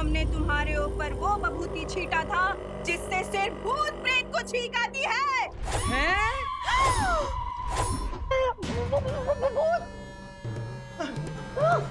हमने तुम्हारे ऊपर वो बभूति छीटा था जिससे सिर्फ भूत प्रेत को छींक आती है। हैं?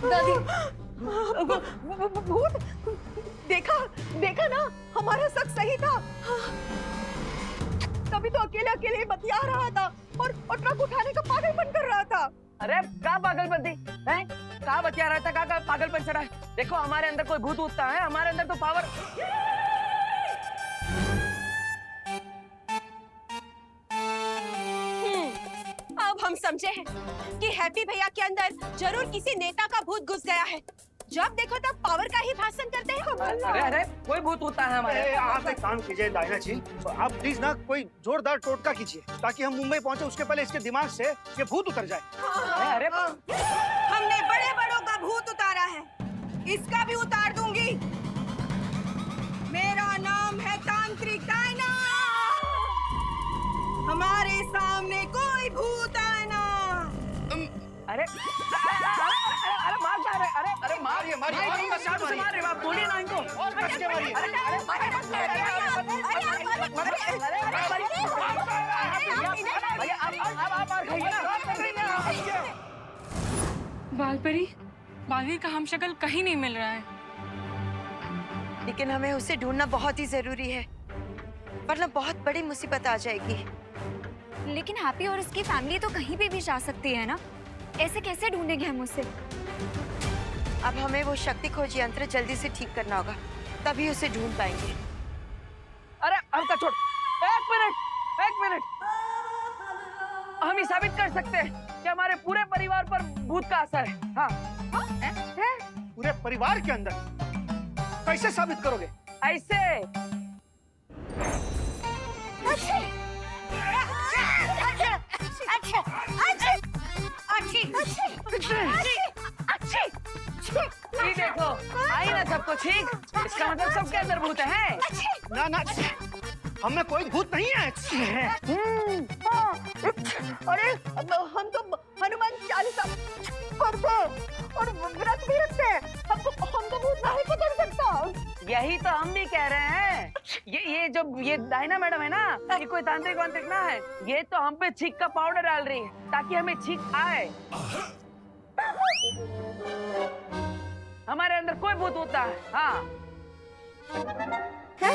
दादी भूत देखा देखा ना, हमारा शक सही था। तभी तो अकेले अकेले बतिया रहा था और ट्रक उठाने का पागलपन कर रहा था। अरे क्या पागलपन थी? हैं? कहाँ बतिया रहा था? कहाँ पागलपन चढ़ा है? देखो हमारे अंदर कोई भूत उठता है, हमारे अंदर तो पावर। अब हम समझे हैं कि हैप्पी भैया के अंदर जरूर किसी नेता का भूत घुस गया है। जब देखो तब पावर का ही भाषण करते हैं। अरे कोई भूत होता है हमारे। आप एक काम कीजिए डायना जी, आप प्लीज ना कोई जोरदार टोटका कीजिए ताकि हम मुंबई पहुंचे उसके पहले इसके दिमाग से ये भूत उतर जाए। अरे हमने बड़े बड़ों का भूत उतारा है, इसका भी उतार दूंगी। मेरा नाम है तांत्रिक डायना। हमारे सामने कोई भूत आए ना। अरे अरे मार जा रहे, अरे मारिए मार रहे, आप बोलिए ना इनको। बालपरी, बालवीर का हमशक्ल कहीं नहीं मिल रहा है। लेकिन हमें उसे ढूंढना बहुत ही जरूरी है, वरना बहुत बड़ी मुसीबत आ जाएगी। लेकिन हैप्पी और उसकी फैमिली तो कहीं पे भी जा सकती है ना, ऐसे कैसे ढूंढेंगे हम उसे? अब हमें वो शक्ति खोज यंत्र जल्दी से ठीक करना होगा, तभी उसे ढूंढ पाएंगे। अरे हमका छोड़, एक मिनट। हम ही साबित कर सकते हैं कि हमारे पूरे परिवार पर भूत का असर है। हाँ। पूरे परिवार के अंदर कैसे साबित करोगे? ऐसे ये देखो, आई ना सबको छींक। इसका मतलब सबके अंदर भूत है। ना हमें कोई भूत नहीं है। अरे हम तो हनुमान चालीसा पढ़ते और व्रत भी रखते हैं। हम तो भूत नहीं पकड़ सकता। यही तो हम भी कह रहे हैं। ये डायना मैडम है ना, ये कोई तांत्रिक वांत्रिक ना है। ये तो हम पे छींक का पाउडर डाल रही है ताकि हमें छींक आए। हमारे अंदर कोई भूत होता है। हाँ। है?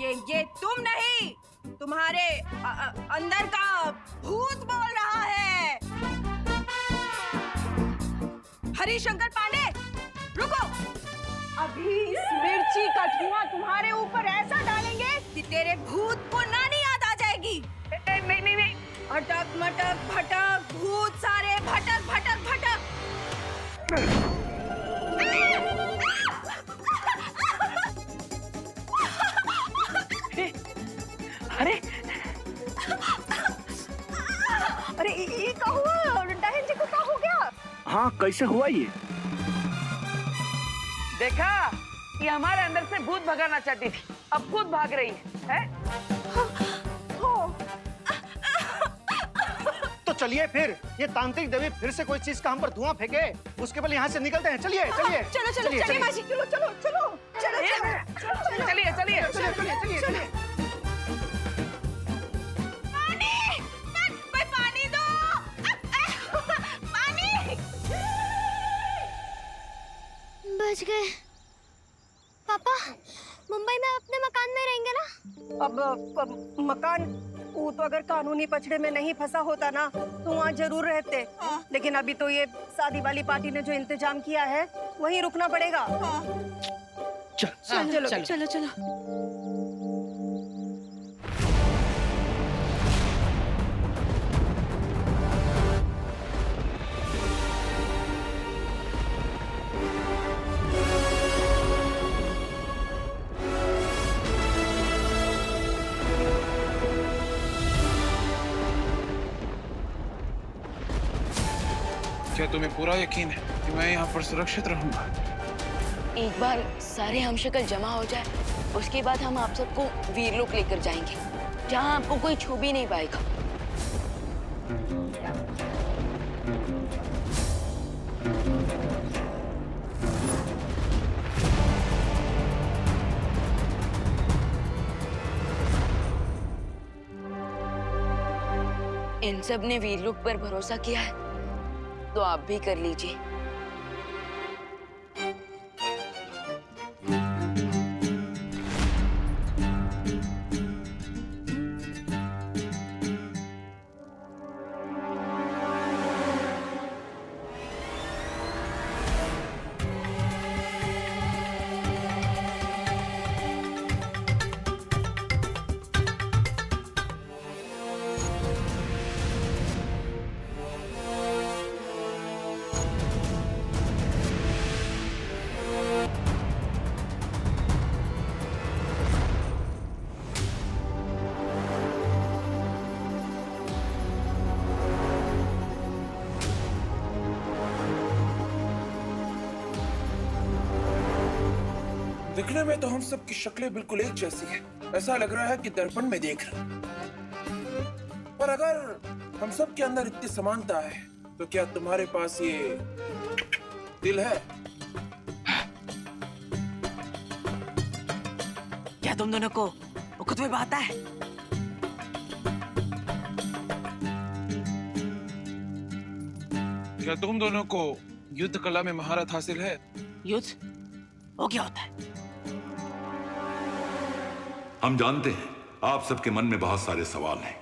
ये तुम नहीं, तुम्हारे अंदर का भूत बोल रहा है। हरिशंकर पांडे, रुको। अभी इस मिर्ची का धुआं तुम्हारे ऊपर ऐसा डालेंगे कि तेरे भूत को नानी याद आ जाएगी। नहीं। अटक मटक भटक, भूत सारे भटक भटक भटक। अरे ये क्या हुआ? डायन जी को क्या हो गया? हाँ, कैसे हुआ ये? देखा, ये हमारे अंदर से भूत भगाना चाहती थी, अब खुद भाग रही है? तो चलिए फिर, ये तांत्रिक देवी फिर से कोई चीज का हम पर धुआं फेंके, उसके पहले यहाँ से निकलते हैं। चलिए चलो मासी, चलिए। पानी दो। पानी। बच गए। पापा, मुंबई में अपने मकान में रहेंगे ना? अब मकान, वो तो अगर कानूनी पछड़े में नहीं फंसा होता ना तो वहाँ जरूर रहते। लेकिन अभी तो ये शादी वाली पार्टी ने जो इंतजाम किया है वहीं रुकना पड़ेगा। चलो। क्या तुम्हें पूरा यकीन है कि मैं यहाँ पर सुरक्षित रहूंगा? एक बार सारे हमशक्ल जमा हो जाए, उसके बाद हम आप सबको वीरलोक लेकर जाएंगे, जहाँ आपको कोई छू भी नहीं पाएगा। इन सब ने वीरलोक पर भरोसा किया है, तो आप भी कर लीजिए। दिखने में तो हम सब की शक्लें बिल्कुल एक जैसी है। ऐसा लग रहा है कि दर्पण में देख रहे हैं। पर अगर हम सब के अंदर इतनी समानता है, तो क्या तुम्हारे पास ये दिल है? क्या तुम दोनों को खुद में बात है? क्या तुम दोनों को युद्ध कला में महारत हासिल है? युद्ध वो क्या होता है? हम जानते हैं आप सबके मन में बहुत सारे सवाल हैं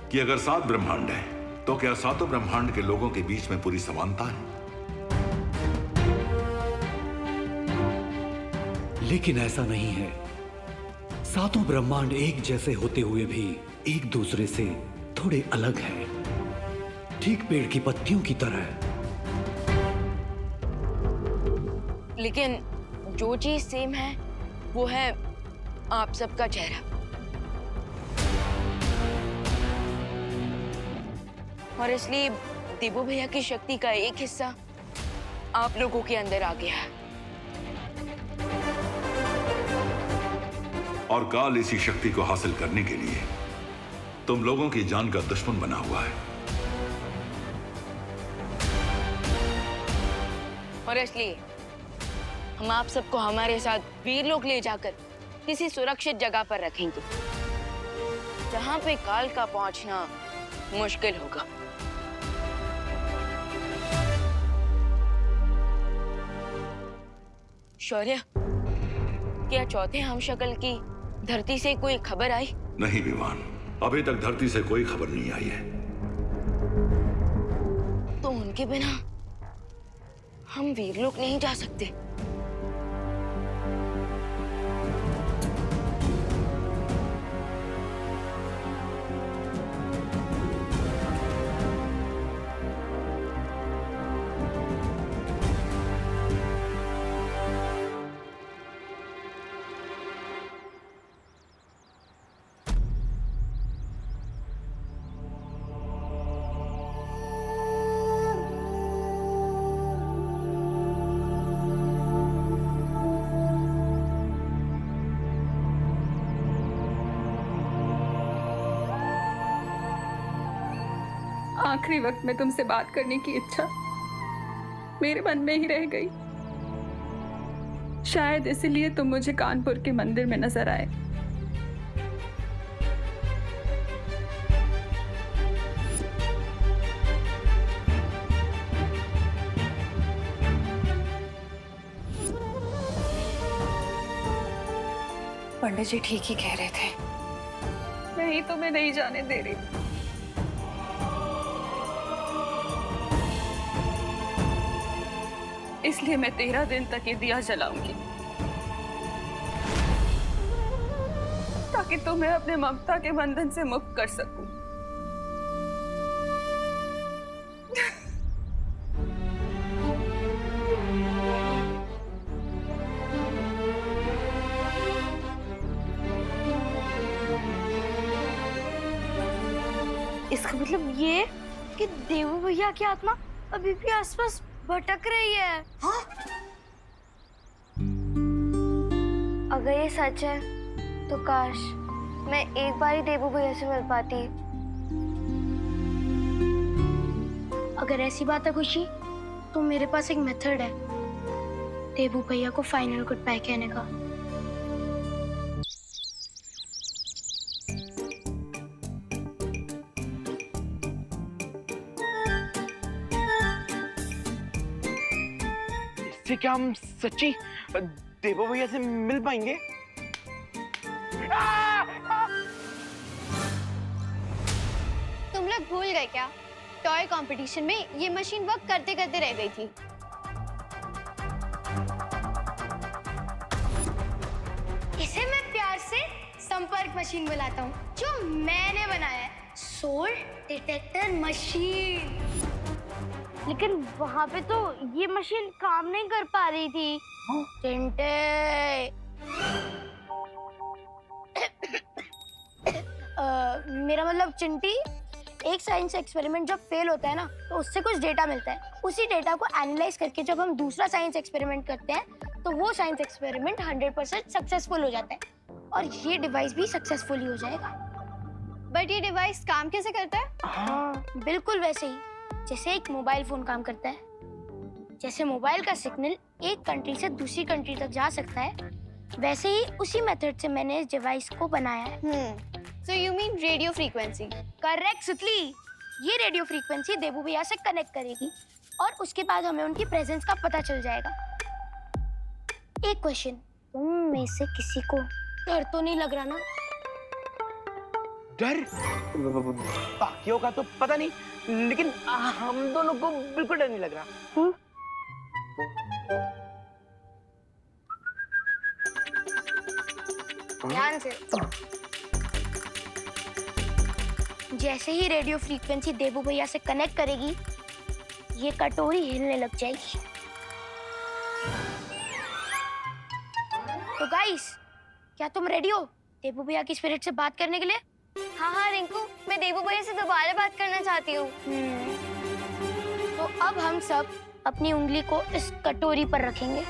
कि अगर 7 ब्रह्मांड हैं, तो क्या सातों ब्रह्मांड के लोगों के बीच में पूरी समानता है? लेकिन ऐसा नहीं है। सातों ब्रह्मांड एक जैसे होते हुए भी एक दूसरे से थोड़े अलग हैं, ठीक पेड़ की पत्तियों की तरह। लेकिन जो चीज सेम है वो है आप सबका चेहरा। और इसलिए देवू भैया की शक्ति का एक हिस्सा आप लोगों के अंदर आ गया है। और काल इसी शक्ति को हासिल करने के लिए तुम लोगों की जान का दुश्मन बना हुआ है। और इसलिए हम आप सबको हमारे साथ वीरलोक ले जाकर किसी सुरक्षित जगह पर रखेंगे, जहां पे काल का पहुंचना मुश्किल होगा। शौर्य, क्या चौथे हमशक्ल की धरती से कोई खबर आई? नहीं विमान, अभी तक धरती से कोई खबर नहीं आई है। तो उनके बिना हम वीरलोक नहीं जा सकते। आखिरी वक्त में तुमसे बात करने की इच्छा मेरे मन में ही रह गई। शायद इसलिए तुम मुझे कानपुर के मंदिर में नजर आए। पंडित जी ठीक ही कह रहे थे, मैं ही तुम्हें नहीं जाने दे रही। इसलिए मैं 13 दिन तक ये दिया जलाऊंगी, ताकि तुम्हें अपने ममता के बंधन से मुक्त कर सकूं। इसका मतलब ये कि देवू भैया की आत्मा अभी भी आसपास भटक रही है। हाँ? अगर ये सच है तो काश मैं एक बार ही देवू भैया से मिल पाती। अगर ऐसी बात है खुशी, तो मेरे पास एक मेथड है देबू भैया को फाइनल गुड बाय कहने का। इससे क्या हम सच्ची देवो भैया से मिल पाएंगे? तुम लोग भूल गए क्या? टॉय कंपटीशन में ये मशीन वर्क करते करते रह गई थी। इसे मैं प्यार से संपर्क मशीन बुलाता हूँ, जो मैंने बनाया है, सोल डिटेक्टर मशीन। लेकिन वहाँ पे तो ये मशीन काम नहीं कर पा रही थी। चिंटे, मेरा मतलब चिंटी, एक साइंस एक्सपेरिमेंट जब फेल होता है ना, तो उससे कुछ डेटा मिलता है। उसी डेटा को एनालाइज करके जब हम दूसरा साइंस एक्सपेरिमेंट करते हैं, तो वो साइंस एक्सपेरिमेंट 100% सक्सेसफुल हो जाता है और ये डिवाइस भी सक्सेसफुल हो जाएगा। बट ये डिवाइस काम कैसे करता है? हाँ, बिल्कुल वैसे ही जैसे एक मोबाइल फोन काम करता है। जैसे मोबाइल का सिग्नल एक कंट्री से दूसरी कंट्री तक जा सकता है, वैसे ही उसी मेथड से मैंने इस डिवाइस को बनाया है। So you mean radio frequency? Correct सुतली। ये रेडियो फ्रीक्वेंसी देबू भैया से कनेक्ट करेगी और उसके बाद हमें उनकी प्रेजेंस का पता चल जाएगा। एक क्वेश्चन, तुम में से किसी को डर तो नहीं लग रहा ना? डर? बाकियों का तो पता नहीं, लेकिन हम दोनों को बिल्कुल डर नहीं लग रहा। ध्यान से। जैसे ही रेडियो फ्रीक्वेंसी देबू भैया से कनेक्ट करेगी, ये कटोरी हिलने लग जाएगी। तो गाइस, क्या तुम रेडी हो देबू भैया की स्पिरिट से बात करने के लिए? हाँ हाँ रिंकू, मैं देबू भैया से दोबारा बात करना चाहती हूँ। तो अब हम सब अपनी उंगली को इस कटोरी पर रखेंगे।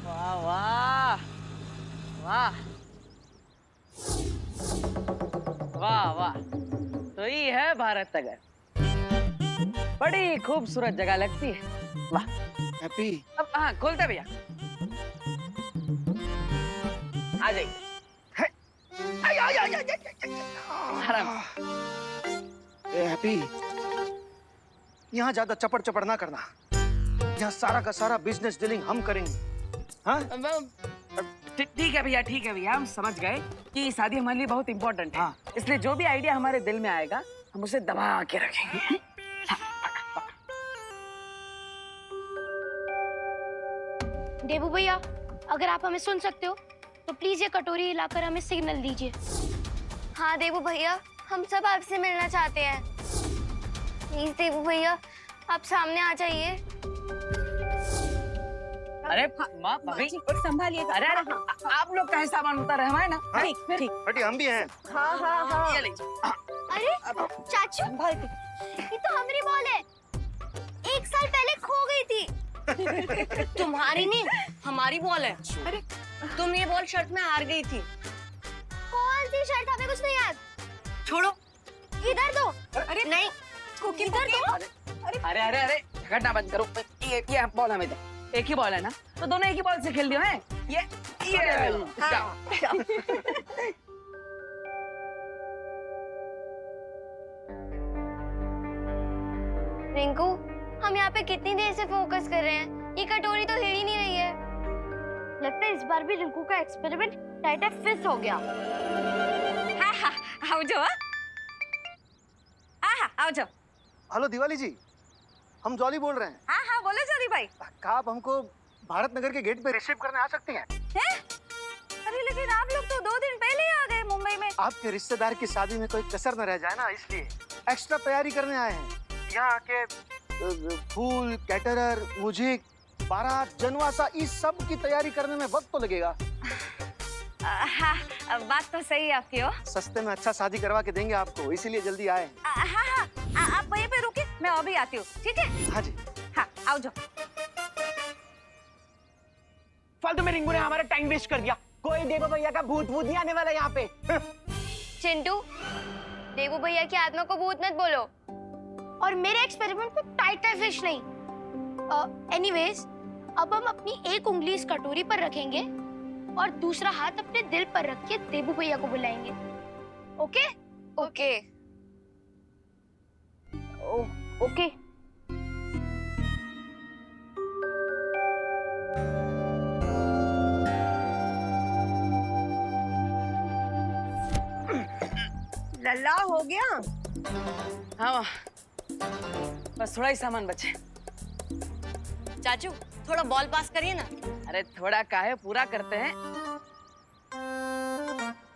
वाह वाह वाह वाह वाह, तो ये है भारत नगर। बड़ी खूबसूरत जगह लगती है। वाह हैप्पी। अब हाँ खोलते भैया, आ जाइए। आराम। ए हैप्पी, यहाँ ज्यादा चपड़ चपड़ ना करना। यहाँ सारा का सारा बिजनेस डीलिंग हम करेंगे। हाँ? ठीक है भैया, ठीक है भैया, हम समझ गए कि शादी हमारे लिए बहुत इंपॉर्टेंट है। हाँ। इसलिए जो भी आइडिया हमारे दिल में आएगा, हम उसे दबा के रखेंगे। देबू भैया, अगर आप हमें सुन सकते हो तो प्लीज ये कटोरी हिलाकर हमें सिग्नल दीजिए। हाँ देबू भैया, हम सब आपसे मिलना चाहते हैं। प्लीज देबू भैया, आप सामने आ जाइए। अरे माँ भाभी संभालिए। अरे आप लोग का सामान उतार है ना? ठीक ठीक। हटी, हम भी हैं। हाँ हाँ हाँ। ये लीजिए। अरे चाचू, ये तो हमारी बॉल है। 1 साल पहले खो गई थी। तुम्हारी नहीं, हमारी बॉल है। अरे तुम ये बॉल शर्ट में हार गई थी। कौन सी शर्ट? हमें कुछ नहीं याद। छोड़ो। इधर दो। अरे नहीं, इधर दो। अरे अरे अरे झगड़ना बंद करो। ये बॉल हमें दो। एक ही बॉल है ना, तो दोनों एक ही बॉल से खेल दियो हैं। ये जाओ। रिंकू, हम यहाँ पे कितनी देर से फोकस कर रहे हैं, ये कटोरी तो हिल ही नहीं रही है। लगता है इस बार भी रिंकू का एक्सपेरिमेंट टाइटा फिस हो गया। हाँ हाँ, आओ जाओ। हाँ आओ जाओ। हेलो दिवाली जी, हम जॉली बोल रहे हैं। हाँ हाँ बोलो जॉली भाई। क्या आप हमको भारत नगर के गेट पे रिसीव करने आ सकती हैं? अरे लेकिन आप लोग तो 2 दिन पहले ही आ गए मुंबई में। आपके रिश्तेदार की शादी में कोई कसर न रह जाए ना, इसलिए। एक्स्ट्रा तैयारी करने आए हैं। यहाँ आके फूल, कैटरर, म्यूजिक, बारात, जनवासा, इस सब की तैयारी करने में वक्त तो लगेगा। हाँ, बात तो सही है आपकी। हो सस्ते में अच्छा शादी करवा के देंगे आपको, इसीलिए जल्दी आए। हाँ हाँ, आप वहीं पे रुके, मैं अभी आती हूँ, ठीक है? हाँ जी। हाँ, आओ जाओ। फालतू में रिंकू ने हमारा टाइम वेस्ट कर दिया। कोई देवो भैया का भूत नहीं आने वाला यहाँ पे। चिंटू, देवू भैया की आत्मा को भूत मत बोलो। और मेरे एक्सपेरिमेंट को टाइटर फिश नहीं। एनीवेज, अब हम अपनी एक उंगली इस कटोरी पर रखेंगे और दूसरा हाथ अपने दिल पर रख के देवू भैया को बुलाएंगे। ओके? ओके। ओके। लल्ला हो गया? हाँ, बस थोड़ा ही सामान बचे। चाचू थोड़ा बॉल पास करिए ना। अरे थोड़ा काहे, पूरा करते हैं।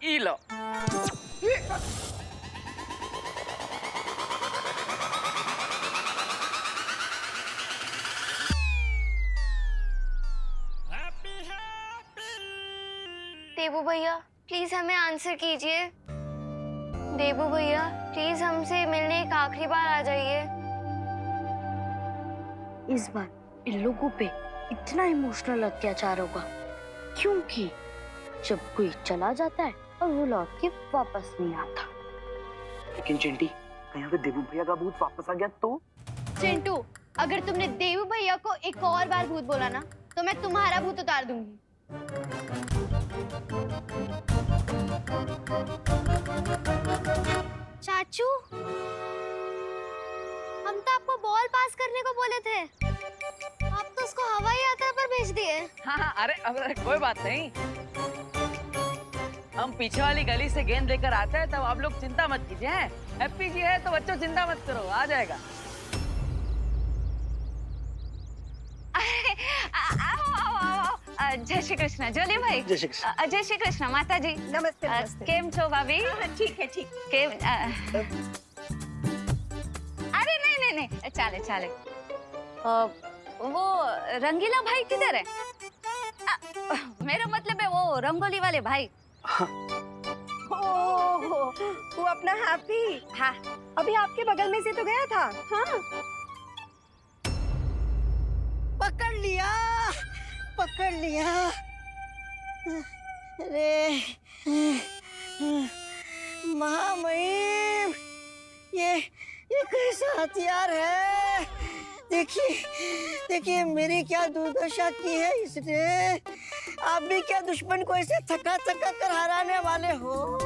ई लो। देवू भैया प्लीज हमें आंसर कीजिए। देवू भैया प्लीज हमसे मिलने एक आखिरी बार आ जाइए। इस बार इन लोगों पे इतना इमोशनल अत्याचार होगा क्योंकि जब कोई चला जाता है और वो लौट के वापस नहीं आता। लेकिन चिंटी, कहीं अगर देवू भैया का भूत वापस आ गया तो? चिंटू, अगर तुमने देवू भैया को एक और बार भूत बोला ना तो मैं तुम्हारा भूत उतार दूंगी। चाचू, हम तो आपको बॉल पास करने को बोले थे, आप तो उसको हवाई यात्रा पर भेज दिए। हाँ, अरे कोई बात नहीं। हम पीछे वाली गली से गेंद लेकर आते हैं, तब आप लोग चिंता मत कीजिए। हैप्पी जी है तो बच्चों चिंता मत करो, आ जाएगा। जय श्री कृष्ण जोली भाई। जय श्री कृष्ण। जय श्री कृष्ण माता जी। नमस्ते नमस्ते। केम छो भाभी? ठीक है ठीक। केम अरे नहीं चाले चाले। वो रंगीला भाई किधर है? मेरा मतलब है वो रंगोली वाले भाई। ओह, वो अपना हैप्पी। हाँ, अभी आपके बगल में से तो गया था। हाँ, पकड़ लिया। अरे महामहिम, ये कैसा हथियार है? देखिए मेरी क्या दुर्दशा की है इसने। आप भी क्या दुश्मन को ऐसे थका कर हराने वाले हो?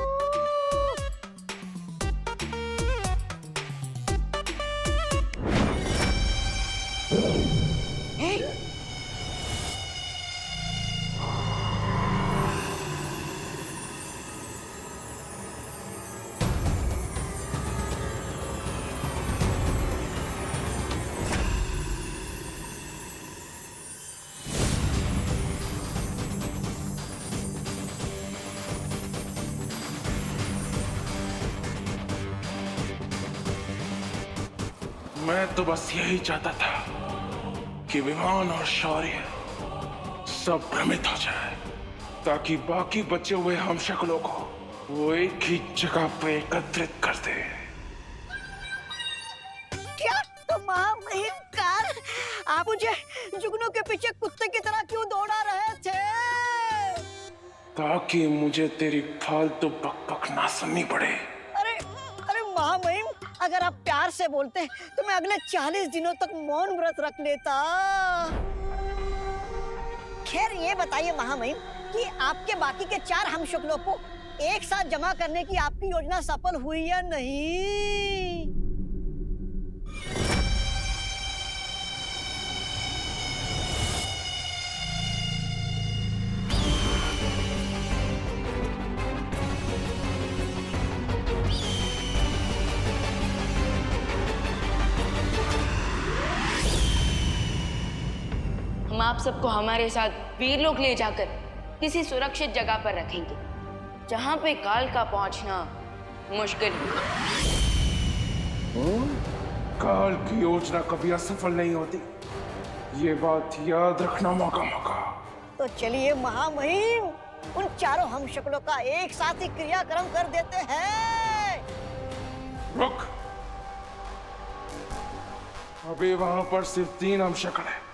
मैं तो बस यही चाहता था कि विमान और शौर्य सब भ्रमित हो जाए, ताकि बाकी बचे हुए हम शक्लों को वो एक ही जगह पे एकत्रित कर दे। क्या तो महामहिम कार, आप मुझे जुगनू के पीछे कुत्ते की तरह क्यों दौड़ा रहे थे? ताकि मुझे तेरी फालतू बकबक ना सुननी पड़े। अरे महामहिम, अगर आप प्यार से बोलते तो मैं अगले 40 दिनों तक मौन व्रत रख लेता। खैर ये बताइए महामहिम कि आपके बाकी के 4 हमशक्लों को एक साथ जमा करने की आपकी योजना सफल हुई या नहीं? हम आप सबको हमारे साथ वीरलोक ले जाकर किसी सुरक्षित जगह पर रखेंगे, जहां पे काल का पहुंचना मुश्किल होगा। काल की योजना कभी असफल नहीं होती, ये बात याद रखना मौका मौका। तो चलिए महामहिम, उन चारों हम शक्लों का एक साथ ही क्रियाक्रम कर देते हैं। रुक, अभी वहां पर सिर्फ 3 हम शक्ल है।